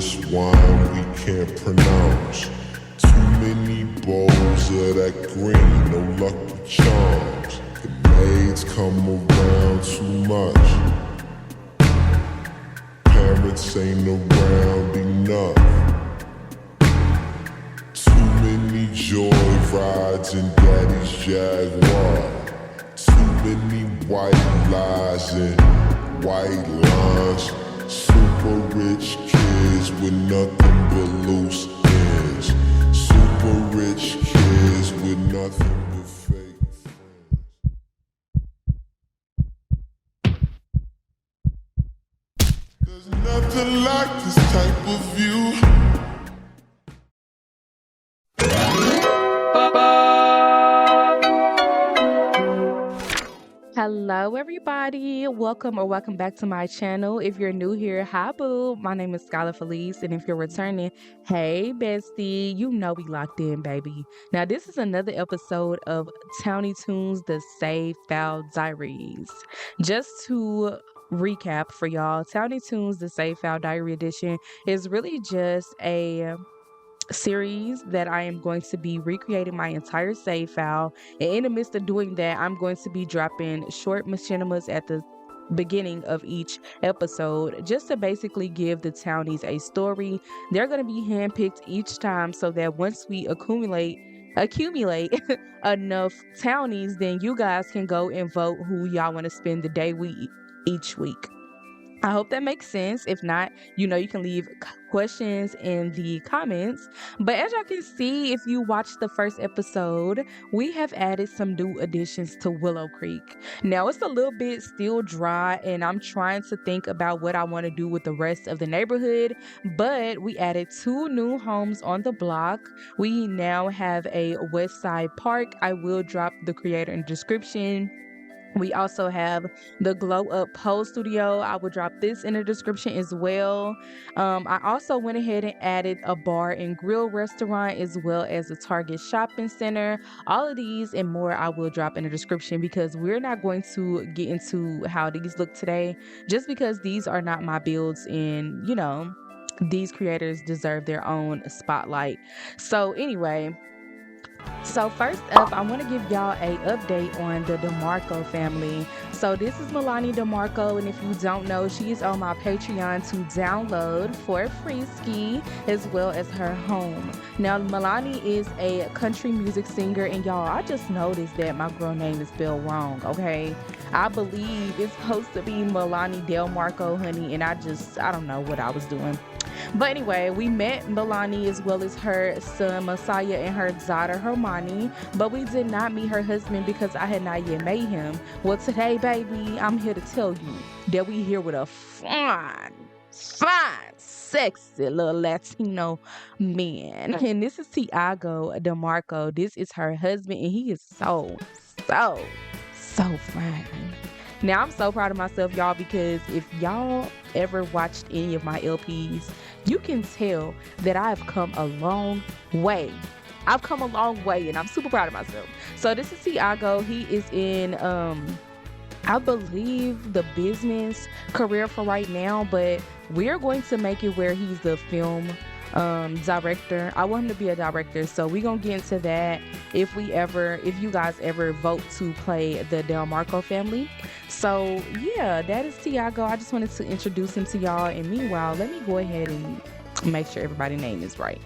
this wine we can't pronounce. Too many bowls of that green, no lucky charms. The maids come around too much. Parents ain't around enough. Too many joy rides in daddy's Jaguar. Too many white lies and white lines. Super rich kids with nothing but loose ends. Super rich kids with nothing but fake friends. There's nothing like this type of view. Hello everybody, welcome back to my channel. If you're new here, hi boo, my name is Skylar Felice, and if you're returning, hey bestie, you know we locked in, baby. Now this is another episode of Townie Toons, the Save File Diaries. Just to recap for y'all, Townie Toons, the Save File Diary edition is really just a series that I am going to be recreating my entire save file, and in the midst of doing that, I'm going to be dropping short machinimas at the beginning of each episode just to basically give the Townies a story. They're going to be handpicked each time so that once we accumulate enough Townies, then you guys can go and vote who y'all want to spend the day with each week. I hope that makes sense. If not, you can leave questions in the comments. But as y'all can see, if you watched the first episode, we have added some new additions to Willow Creek. Now, it's a little bit still dry, and I'm trying to think about what I want to do with the rest of the neighborhood. But we added 2 new homes on the block. We now have a West Side Park. I will drop the creator in the description. We also have the Glow Up Pole Studio. I will drop this in the description as well. I also went ahead and added a bar and grill restaurant as well as a Target shopping center. All of these and more I will drop in the description because we're not going to get into how these look today, just because these are not my builds, and these creators deserve their own spotlight. So anyway, so first up, I want to give y'all a update on the DeMarco family. So this is Milani DeMarco, and if you don't know, she is on my Patreon to download for free ski as well as her home. Now Milani is a country music singer, and y'all, I just noticed that my girl name is spelled wrong, okay? I believe it's supposed to be Milani DeMarco, honey, and I don't know what I was doing. But anyway, we met Milani as well as her son Messiah and her daughter Hermione, but we did not meet her husband because I had not yet met him. Well, today, baby, I'm here to tell you that we here with a fine, sexy little Latino man. And this is Tiago DeMarco. This is her husband, and he is so fine. Now, I'm so proud of myself, y'all, because if y'all ever watched any of my LPs, you can tell that I've come a long way. I've come a long way, and I'm super proud of myself. So this is Tiago. He is in, I believe, the business career for right now, but we're going to make it where he's the film director. I want him to be a director, so we're gonna get into that if you guys ever vote to play the DeMarco family. So yeah, that is Tiago. I just wanted to introduce him to y'all, and meanwhile, let me go ahead and make sure everybody's name is right.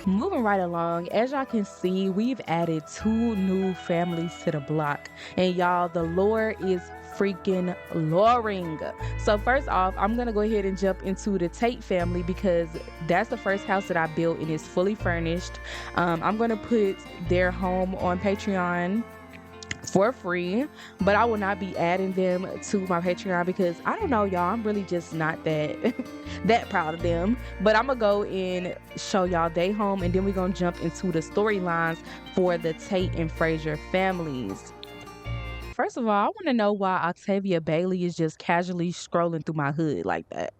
Moving right along, as y'all can see, we've added 2 new families to the block, and y'all, the lore is freaking luring. So first off, I'm gonna go ahead and jump into the Tate family because that's the first house that I built, and it's fully furnished. I'm gonna put their home on Patreon for free, but I will not be adding them to my Patreon because I don't know, y'all, I'm really just not that proud of them. But I'm gonna go and show y'all they home, and then we're gonna jump into the storylines for the Tate and Frazier families. First of all, I want to know why Octavia Bailey is just casually scrolling through my hood like that.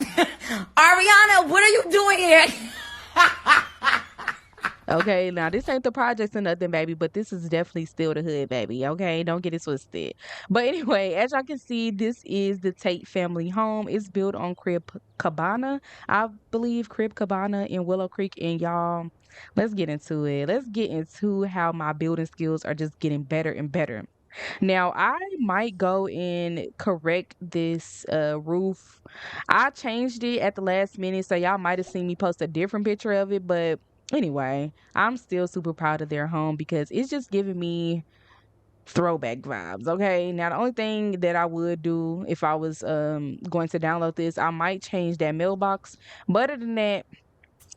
Ariana, what are you doing here? Okay, now this ain't the projects or nothing, baby, but this is definitely still the hood, baby. Okay, don't get it twisted. But anyway, as y'all can see, this is the Tate family home. It's built on Crib Cabana, I believe, Crib Cabana in Willow Creek. And y'all, let's get into it. Let's get into how my building skills are just getting better and better. Now, I might go and correct this roof. I changed it at the last minute, so y'all might have seen me post a different picture of it. But anyway, I'm still super proud of their home because it's just giving me throwback vibes. Okay. Now, the only thing that I would do if I was going to download this, I might change that mailbox. But other than that,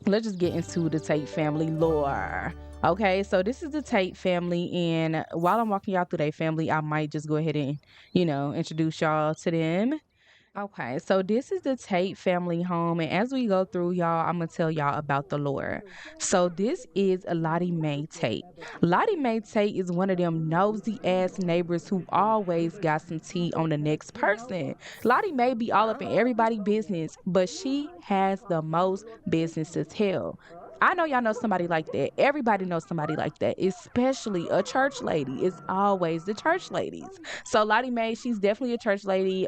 let's just get into the Tate family lore. Okay, so this is the Tate family, and while I'm walking y'all through their family, I might just go ahead and, introduce y'all to them. Okay, so this is the Tate family home, and as we go through, y'all, I'm gonna tell y'all about the lore. So this is Lottie Mae Tate. Lottie Mae Tate is one of them nosy ass neighbors who always got some tea on the next person. Lottie may be all up in everybody's business, but she has the most business to tell. I know y'all know somebody like that. Everybody knows somebody like that, especially a church lady. It's always the church ladies. So Lottie Mae, she's definitely a church lady.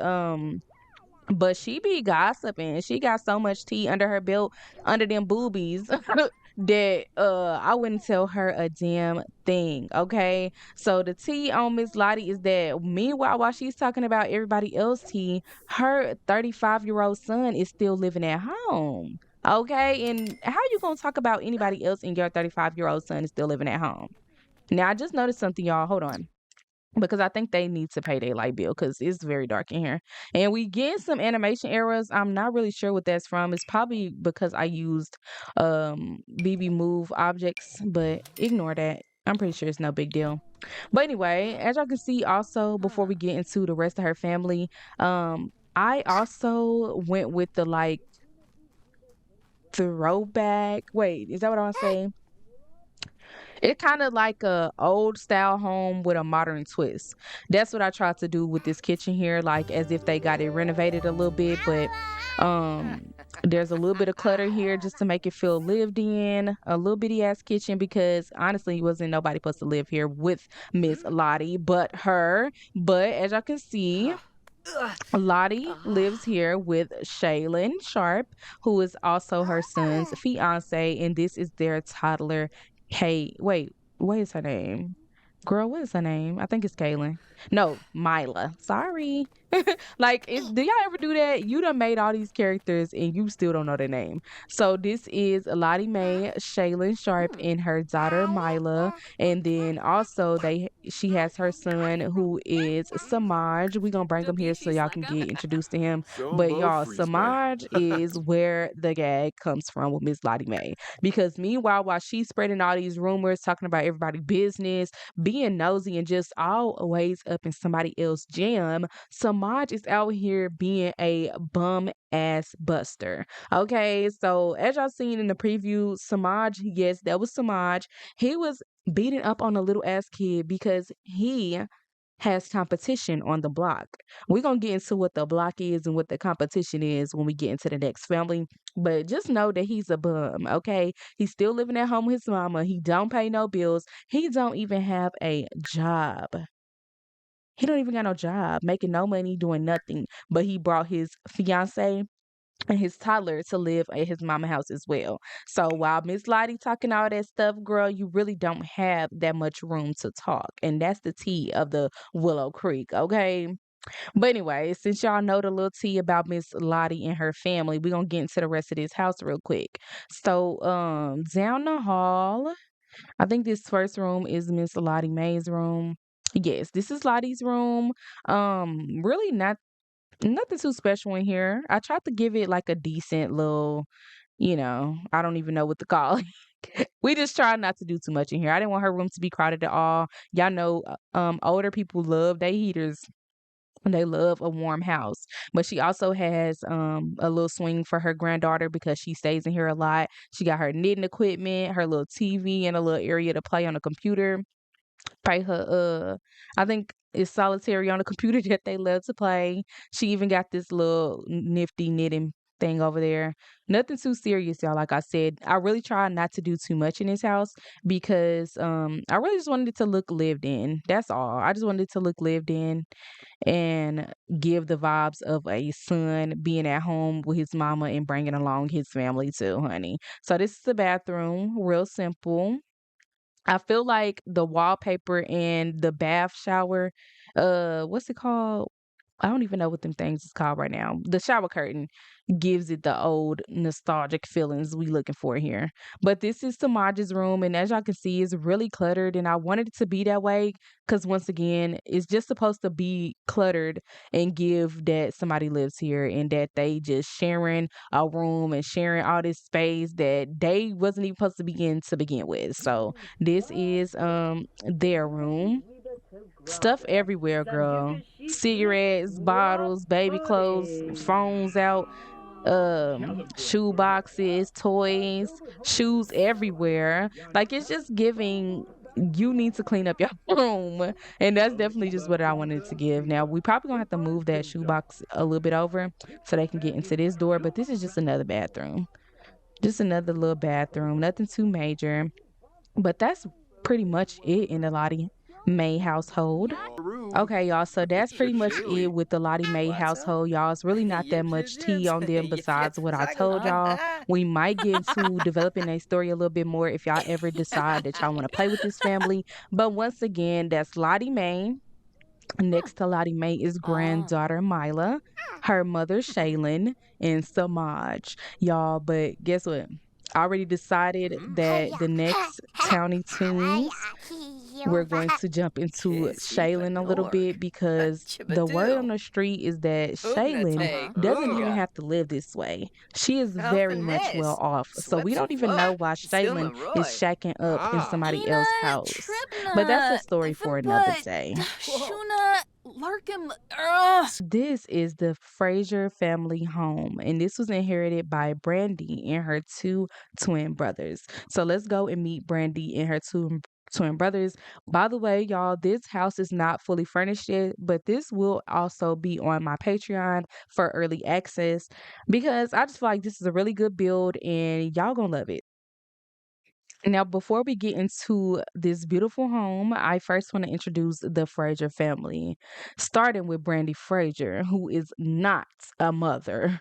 But she be gossiping. She got so much tea under her belt, under them boobies, that I wouldn't tell her a damn thing. Okay. So the tea on Miss Lottie is that meanwhile, while she's talking about everybody else tea, her 35-year-old son is still living at home. Okay. And how you gonna talk about anybody else and your 35-year-old son is still living at home? Now I just noticed something, y'all. Hold on, because I think they need to pay their light bill because it's very dark in here. And we get some animation errors. I'm not really sure what that's from. It's probably because I used BB Move objects, but ignore that. I'm pretty sure it's no big deal. But anyway, as y'all can see, also before we get into the rest of her family, I also went with the like throwback. Wait, is that what I want to say? It's kind of like a old style home with a modern twist. That's what I tried to do with this kitchen here, like as if they got it renovated a little bit, but um there's a little bit of clutter here just to make it feel lived in, a little bitty ass kitchen because honestly, wasn't nobody supposed to live here with Miss Lottie but her. But as y'all can see, Lottie lives here with Shaylin Sharp, who is also her son's fiance, and this is their toddler, Kate. Wait, what is her name? Girl, what is her name? I think it's Kaylin. No, Mila. Sorry. Like, do y'all ever do that? You done made all these characters and you still don't know their name. So this is Lottie Mae, Shaylin Sharp, and her daughter Mila. And then also she has her son who is Samaj. We gonna bring him here so y'all can get introduced to him. But y'all, Samaj is where the gag comes from with Miss Lottie Mae. Because meanwhile, while she's spreading all these rumors, talking about everybody's business, being nosy and just always up in somebody else's jam, Samaj is out here being a bum ass buster. Okay, so as y'all seen in the preview, Samaj, yes, that was Samaj. He was beating up on a little ass kid because he has competition on the block. We're gonna get into what the block is and what the competition is when we get into the next family. But just know that he's a bum, okay? He's still living at home with his mama. He don't pay no bills. He don't even have a job. He don't even got no job, making no money, doing nothing. But he brought his fiance and his toddler to live at his mama house as well. So while Miss Lottie talking all that stuff, girl, you really don't have that much room to talk. And that's the tea of the Willow Creek, okay? But anyway, since y'all know the little tea about Miss Lottie and her family, we're gonna get into the rest of this house real quick. So down the hall, I think this first room is Miss Lottie Mae's room. Yes, this is Lottie's room. Really nothing too special in here. I tried to give it like a decent little, I don't even know what to call it. We just tried not to do too much in here. I didn't want her room to be crowded at all. Y'all know, older people love their heaters and they love a warm house. But she also has a little swing for her granddaughter because she stays in here a lot. She got her knitting equipment, her little TV, and a little area to play on the computer. Play her I think it's solitary on the computer that they love to play. She even got this little nifty knitting thing over there. Nothing too serious, y'all. Like I said, I really try not to do too much in this house because I really just wanted it to look lived in. That's all. I just wanted it to look lived in and give the vibes of a son being at home with his mama and bringing along his family too, honey. So this is the bathroom, real simple. I feel like the wallpaper and the bath shower, what's it called? I don't even know what them things is called right now. The shower curtain gives it the old nostalgic feelings we looking for here. But this is Samaj's room, and as y'all can see, it's really cluttered, and I wanted it to be that way because once again, it's just supposed to be cluttered and give that somebody lives here and that they just sharing a room and sharing all this space that they wasn't even supposed to begin with. So this is their room. Stuff everywhere, girl. Cigarettes, bottles, baby clothes, phones out, shoe boxes, toys, shoes everywhere. Like it's just giving you need to clean up your room. And that's definitely just what I wanted to give. Now we probably gonna have to move that shoe box a little bit over so they can get into this door, but this is just another bathroom. Just another little bathroom. Nothing too major. But that's pretty much it in the Lottie May household. Okay, y'all. So that's pretty much it with the Lottie Mae household, y'all. It's really not that much tea on them besides what I told y'all. We might get into developing a story a little bit more if y'all ever decide that y'all want to play with this family. But once again, that's Lottie Mae. Next to Lottie Mae is granddaughter Mila, her mother Shaylin, and Samaj. Y'all, but guess what? I already decided that the next Townie Toons we're going to jump into Shaylin a little bit because the word on the street is that Shaylin doesn't even have to live this way. She is very much well off. So we don't even know why Shaylin is shacking up in somebody else's house. But that's a story for another day. This is the Frazier family home, and this was inherited by Brandy and her two twin brothers. So let's go and meet Brandy and her two twin brothers. By the way, y'all, this house is not fully furnished yet, but this will also be on my Patreon for early access because I just feel like this is a really good build and y'all gonna love it. Now, before we get into this beautiful home, I first want to introduce the Frazier family, starting with Brandy Frazier, who is not a mother.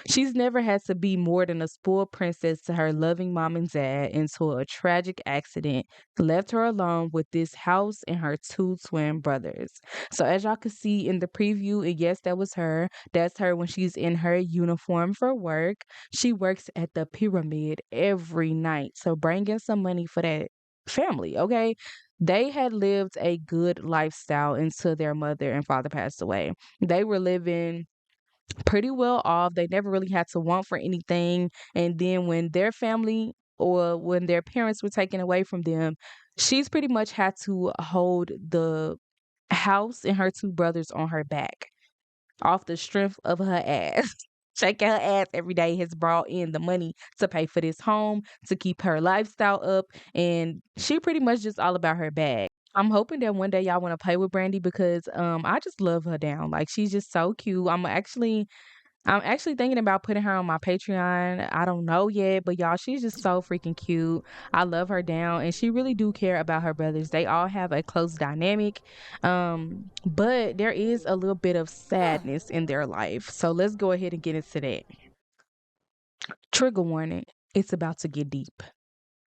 She's never had to be more than a spoiled princess to her loving mom and dad until a tragic accident left her alone with this house and her two twin brothers. So, as y'all can see in the preview, and yes, that was her. That's her when she's in her uniform for work. She works at the pyramid every night. So bring in some money for that family, okay? They had lived a good lifestyle until their mother and father passed away. They were living pretty well off. They never really had to want for anything. And then when their family or when their parents were taken away from them, she's pretty much had to hold the house and her two brothers on her back off the strength of her ass. Shaking her ass every day has brought in the money to pay for this home, to keep her lifestyle up, and she pretty much just all about her bag. I'm hoping that one day y'all want to play with Brandy because I just love her down. Like she's just so cute. I'm actually thinking about putting her on my Patreon. I don't know yet, but y'all, she's just so freaking cute. I love her down, and she really do care about her brothers. They all have a close dynamic, but there is a little bit of sadness in their life. So let's go ahead and get into that. Trigger warning: it's about to get deep.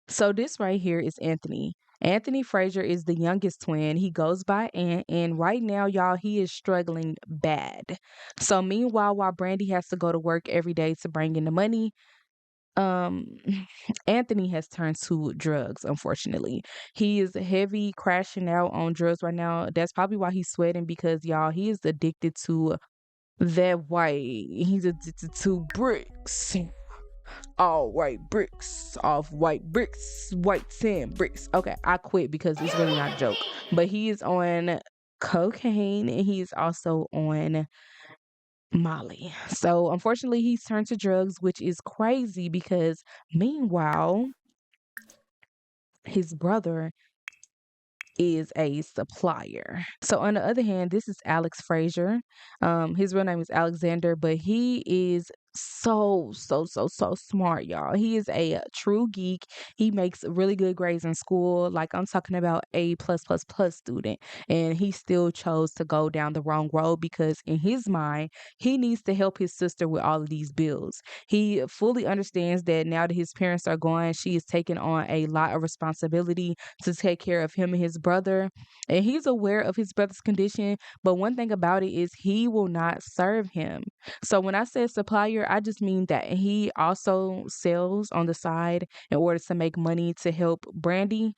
So this right here is Anthony. Anthony Frazier is the youngest twin. He goes by Ant, and right now, y'all, he is struggling bad. So meanwhile, while Brandy has to go to work every day to bring in the money, um, Anthony has turned to drugs, unfortunately. He is heavy crashing out on drugs right now. That's probably why he's sweating because y'all, he is addicted to that white. He's addicted to bricks. All white bricks, off white bricks, white sand bricks. Okay, I quit because it's really not a joke. But he is on cocaine and he's also on Molly. So unfortunately, he's turned to drugs, which is crazy because meanwhile, his brother is a supplier. So on the other hand, this is Alex Frazier. His real name is Alexander, but he is so smart, y'all. He is a true geek. He makes really good grades in school. Like I'm talking about A+++ student. And he still chose to go down the wrong road because in his mind, he needs to help his sister with all of these bills. He fully understands that now that his parents are gone, she is taking on a lot of responsibility to take care of him and his brother. And he's aware of his brother's condition, but one thing about it is he will not serve him. So when I said supplier, I just mean that he also sells on the side in order to make money to help Brandy.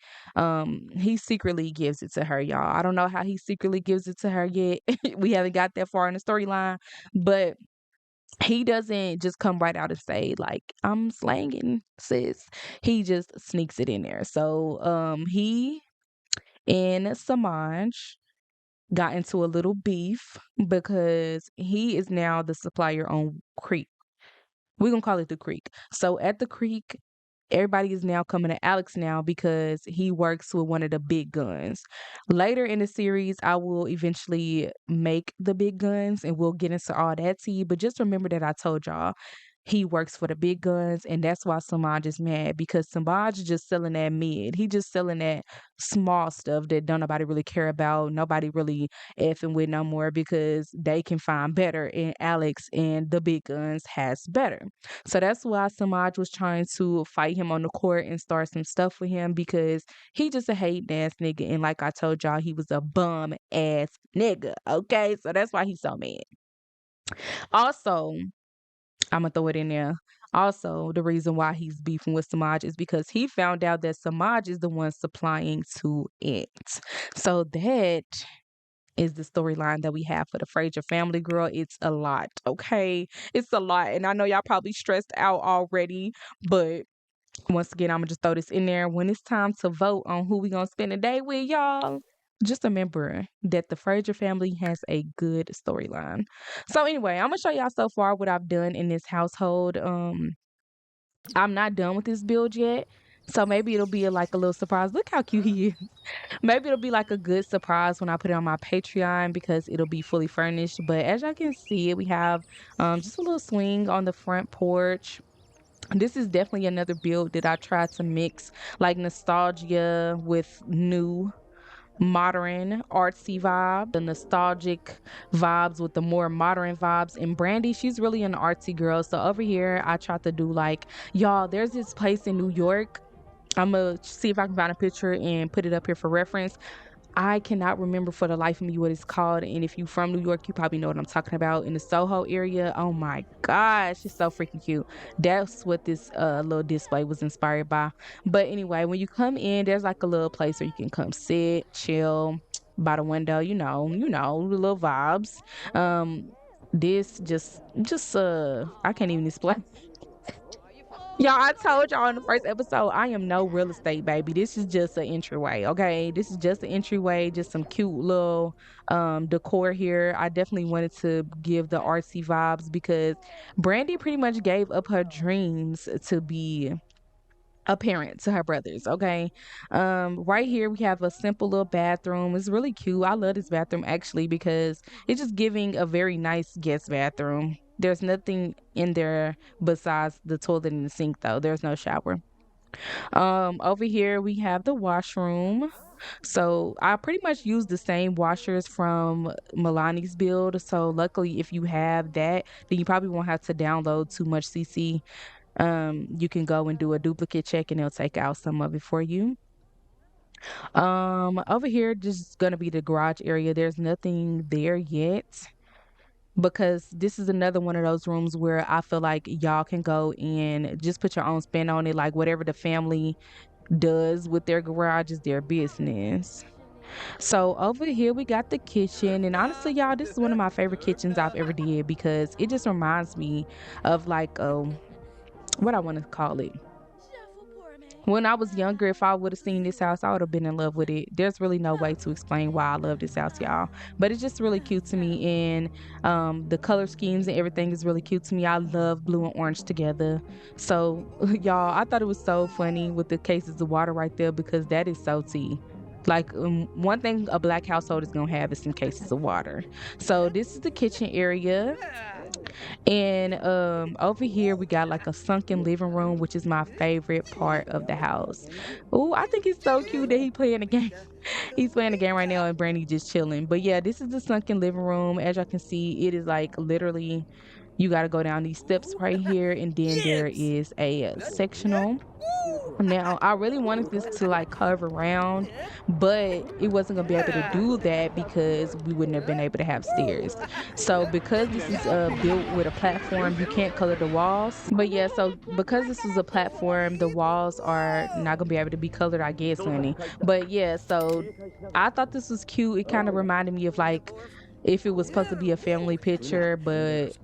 He secretly gives it to her, y'all. I don't know how he secretly gives it to her yet. We haven't got that far in the storyline, but he doesn't just come right out and say like I'm slanging sis. He just sneaks it in there. So he and Samaj got into a little beef because he is now the supplier on Creek. We're gonna call it the Creek. So at the Creek, everybody is now coming to Alex now because he works with one of the big guns. Later in the series, I will eventually make the big guns and we'll get into all that tea. But just remember that I told y'all he works for the big guns, and that's why Samaj is mad because Samaj is just selling that mid. He just selling that small stuff that don't nobody really care about. Nobody really effing with no more because they can find better, and Alex and the big guns has better. So that's why Samaj was trying to fight him on the court and start some stuff with him because he just a hating ass nigga. And like I told y'all, he was a bum ass nigga. Okay. So that's why he's so mad. Also, I'm gonna throw it in there. Also, the reason why he's beefing with Samaj is because he found out that Samaj is the one supplying to it. So that is the storyline that we have for the Frazier family, girl. It's a lot, okay? It's a lot. And I know y'all probably stressed out already, but once again, I'm gonna just throw this in there. When it's time to vote on who we gonna spend the day with, y'all, just remember that the Frazier family has a good storyline. So anyway, I'm gonna show y'all so far what I've done in this household. I'm not done with this build yet. So maybe it'll be like a little surprise. Look how cute he is. Maybe it'll be like a good surprise when I put it on my Patreon because it'll be fully furnished. But as y'all can see, we have just a little swing on the front porch. This is definitely another build that I tried to mix like nostalgia with new modern artsy vibe, the nostalgic vibes with the more modern vibes. And Brandy, she's really an artsy girl. So over here, I tried to do like, y'all, there's this place in New York. I'm gonna see if I can find a picture and put it up here for reference. I cannot remember for the life of me what it's called. And if you're from New York, you probably know what I'm talking about. In the Soho area, oh my gosh, it's so freaking cute. That's what this little display was inspired by. But anyway, when you come in, there's like a little place where you can come sit, chill by the window. The little vibes. This just I can't even explain. Y'all, I told y'all in the first episode, I am no real estate baby. This is just an entryway, okay? This is just an entryway, just some cute little decor here. I definitely wanted to give the artsy vibes because Brandy pretty much gave up her dreams to be a parent to her brothers, okay? Right here we have a simple little bathroom. It's really cute. I love this bathroom actually because it's just giving a very nice guest bathroom. There's nothing in there besides the toilet and the sink though. There's no shower. Over here we have the washroom. So I pretty much use the same washers from Milani's build. So luckily if you have that, then you probably won't have to download too much CC. You can go and do a duplicate check and they'll take out some of it for you. Over here just gonna be the garage area. There's nothing there yet because this is another one of those rooms where I feel like y'all can go and just put your own spin on it. Like whatever the family does with their garage is their business. So over here we got the kitchen, and honestly y'all, this is one of my favorite kitchens I've ever did because it just reminds me of like what I want to call it. When I was younger, if I would have seen this house, I would have been in love with it. There's really no way to explain why I love this house, y'all. But it's just really cute to me, and the color schemes and everything is really cute to me. I love blue and orange together. So, y'all, I thought it was so funny with the cases of water right there because that is so tea. Like one thing a black household is gonna have is some cases of water. So this is the kitchen area. And over here we got like a sunken living room, which is my favorite part of the house. Oh, I think it's so cute that he playing a game. He's playing a game right now and Brandy just chilling. But yeah, this is the sunken living room. As y'all can see, it is like literally you got to go down these steps right here, and then there is a sectional. Now, I really wanted this to like curve around, but it wasn't gonna be able to do that because we wouldn't have been able to have stairs. So because this is built with a platform, you can't color the walls. But yeah, so because this is a platform, the walls are not gonna be able to be colored, I guess, honey. But yeah, so I thought this was cute. It kind of reminded me of like if it was supposed to be a family picture, but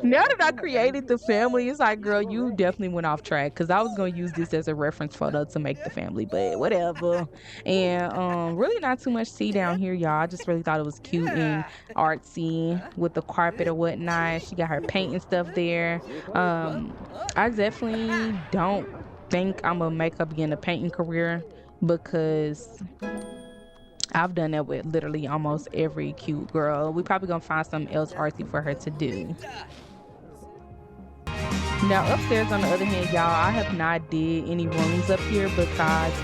now that I created the family, it's like, girl, you definitely went off track because I was gonna use this as a reference photo to make the family, but whatever. And really not too much tea down here, y'all. I just really thought it was cute and artsy with the carpet or whatnot. She got her paint and stuff there. I definitely don't think I'm gonna make her begin a painting career because I've done that with literally almost every cute girl. We probably gonna find something else artsy for her to do. Now upstairs on the other hand, y'all, I have not did any rooms up here besides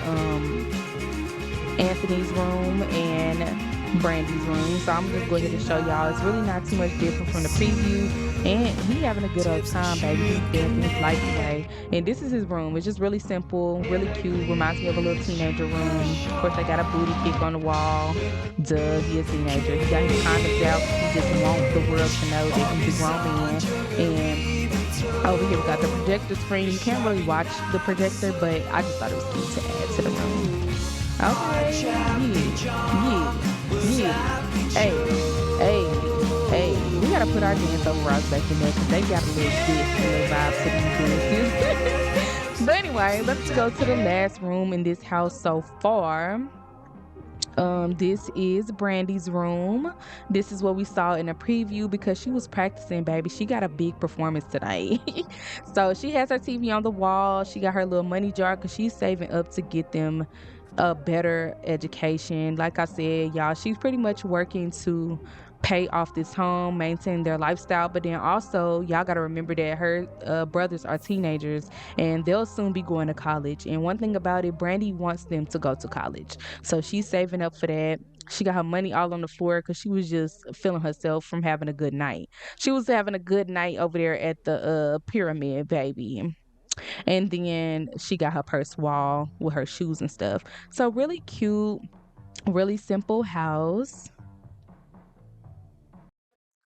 Anthony's room and Brandy's room. So I'm just going to show y'all. It's really not too much different from the preview. And he having a good old time, baby. He's dancing his life away. And this is his room. It's just really simple, really cute. Reminds me of a little teenager room. Of course, I got a booty kick on the wall. Duh, he a teenager. He got his condoms out. He just wants the world to know that he's a grown man. And over here we got the projector screen. You can't really watch the projector, but I just thought it was cute to add to the room. Okay, yeah. Hey, hey. We gotta put our dance overalls back in there because they got a little disco vibe to these dances. But anyway, let's go to the last room in this house so far. This is Brandy's room. This is what we saw in a preview because she was practicing, baby. She got a big performance tonight. So she has her TV on the wall. She got her little money jar because she's saving up to get them a better education. Like I said, y'all, she's pretty much working to pay off this home, maintain their lifestyle, but then also y'all got to remember that her brothers are teenagers and they'll soon be going to college. And one thing about it, Brandy wants them to go to college, so she's saving up for that. She got her money all on the floor because she was just feeling herself from having a good night. She was having a good night over there at the pyramid, baby. And then she got her purse wall with her shoes and stuff. So really cute, really simple house.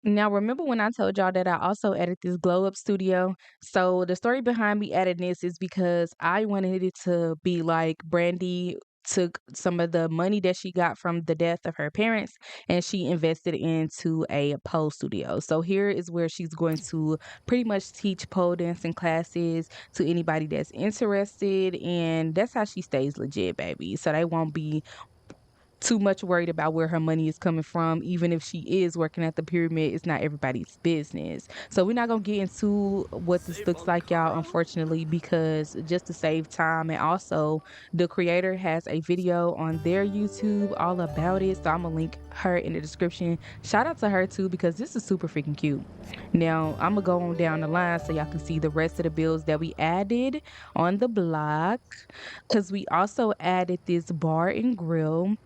Now, remember when I told y'all that I also added this glow up studio? So, the story behind me adding this is because I wanted it to be like Brandy took some of the money that she got from the death of her parents and she invested into a pole studio. So, here is where she's going to pretty much teach pole dancing classes to anybody that's interested. And that's how she stays legit, baby. So, they won't be too much worried about where her money is coming from. Even if she is working at the pyramid, it's not everybody's business. So we're not gonna get into what this looks like, y'all, unfortunately, because just to save time. And also the creator has a video on their YouTube all about it, so I'm gonna link her in the description. Shout out to her too because this is super freaking cute. Now I'm gonna go on down the line so y'all can see the rest of the builds that we added on the block, because we also added this bar and grill.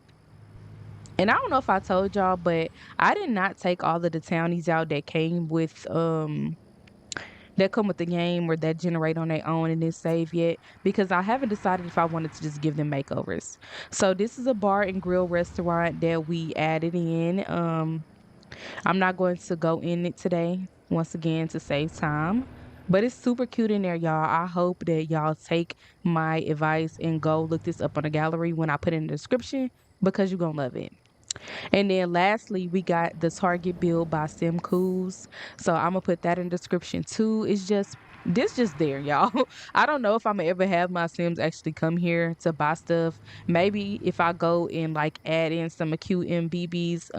And I don't know if I told y'all, but I did not take all of the townies out that came with that come with the game or that generate on their own in this save yet, because I haven't decided if I wanted to just give them makeovers. So this is a bar and grill restaurant that we added in. I'm not going to go in it today once again to save time. But it's super cute in there, y'all. I hope that y'all take my advice and go look this up on the gallery when I put it in the description because you're gonna love it. And then lastly, we got the Target build by Sim Cools. So I'm gonna put that in the description too. It's just this just there, y'all. I don't know if I'm gonna ever have my Sims actually come here to buy stuff. Maybe if I go and like add in some cute MBB's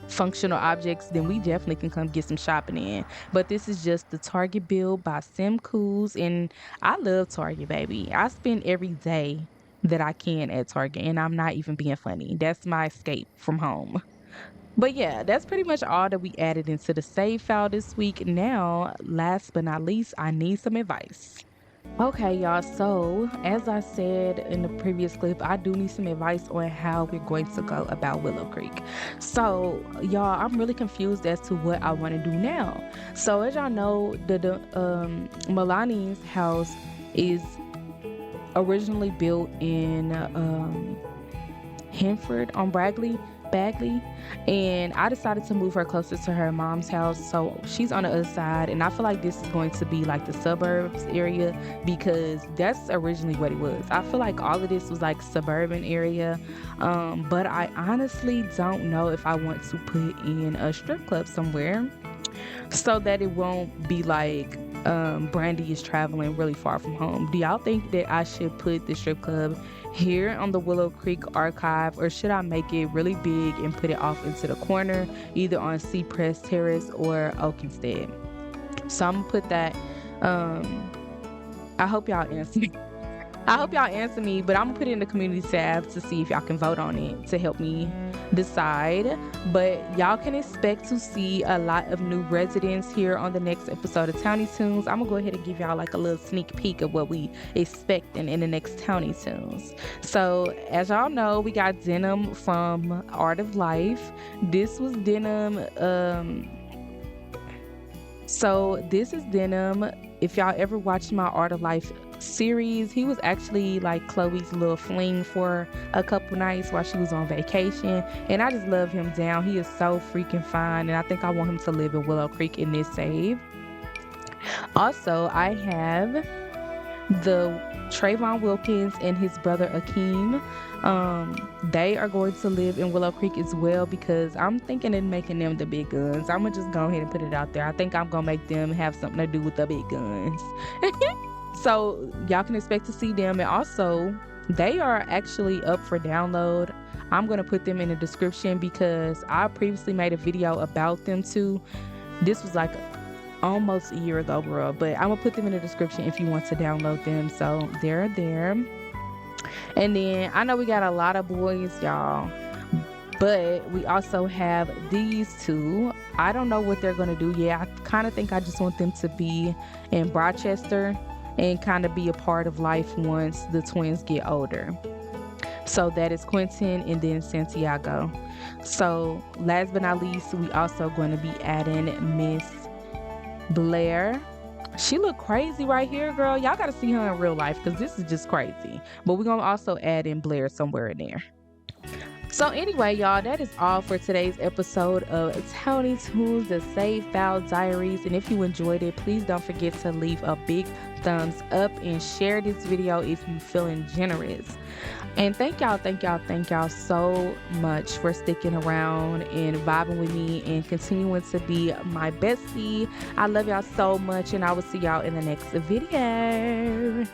functional objects, then we definitely can come get some shopping in. But this is just the Target build by Sim Cools, and I love Target, baby. I spend every day that I can at Target, and I'm not even being funny. That's my escape from home. But yeah, that's pretty much all that we added into the save file this week. Now, last but not least, I need some advice. Okay, y'all. So, as I said in the previous clip, I do need some advice on how we're going to go about Willow Creek. So, y'all, I'm really confused as to what I want to do now. So, as y'all know, the Milani's house is originally built in Henford on Bagley, and I decided to move her closer to her mom's house, so she's on the other side, and I feel like this is going to be like the suburbs area because that's originally what it was. I feel like all of this was like suburban area, but I honestly don't know if I want to put in a strip club somewhere so that it won't be like Brandy is traveling really far from home. Do y'all think that I should put the strip club here on the Willow Creek archive, or should I make it really big and put it off into the corner, either on Cypress Terrace or Oakenstead? So I'm gonna put that. I hope y'all answer me. I hope y'all answer me, but I'm gonna put it in the community tab to see if y'all can vote on it to help me decide. But y'all can expect to see a lot of new residents here on the next episode of Townie Toons. I'm gonna go ahead and give y'all like a little sneak peek of what we expecting in the next Townie Toons. So as y'all know, we got Denim from Art of Life. This was Denim. So this is Denim. If y'all ever watched my Art of Life series, he was actually like Chloe's little fling for a couple nights while she was on vacation, and I just love him down. He is so freaking fine, and I think I want him to live in Willow Creek in this save. Also, I have the Trayvon Wilkins and his brother Akeem. They are going to live in Willow Creek as well because I'm thinking of making them the big guns. I'm gonna just go ahead and put it out there. I think I'm gonna make them have something to do with the big guns. So y'all can expect to see them, and also they are actually up for download. I'm gonna put them in the description because I previously made a video about them too. This was like almost a year ago, bro, but I'm gonna put them in the description if you want to download them. So they're there. And then I know we got a lot of boys, y'all, but we also have these two. I don't know what they're gonna do yet. I kind of think I just want them to be in Rochester and kind of be a part of life once the twins get older. So that is Quentin and then Santiago. So last but not least, we also going to be adding Miss Blair. She look crazy right here, girl. Y'all got to see her in real life because this is just crazy. But we're going to also add in Blair somewhere in there. So anyway, y'all, that is all for today's episode of Townie Toons, the Save File Diaries. And if you enjoyed it, please don't forget to leave a big thumbs up and share this video if you're feeling generous. And thank y'all so much for sticking around and vibing with me and continuing to be my bestie. I love y'all so much, and I will see y'all in the next video.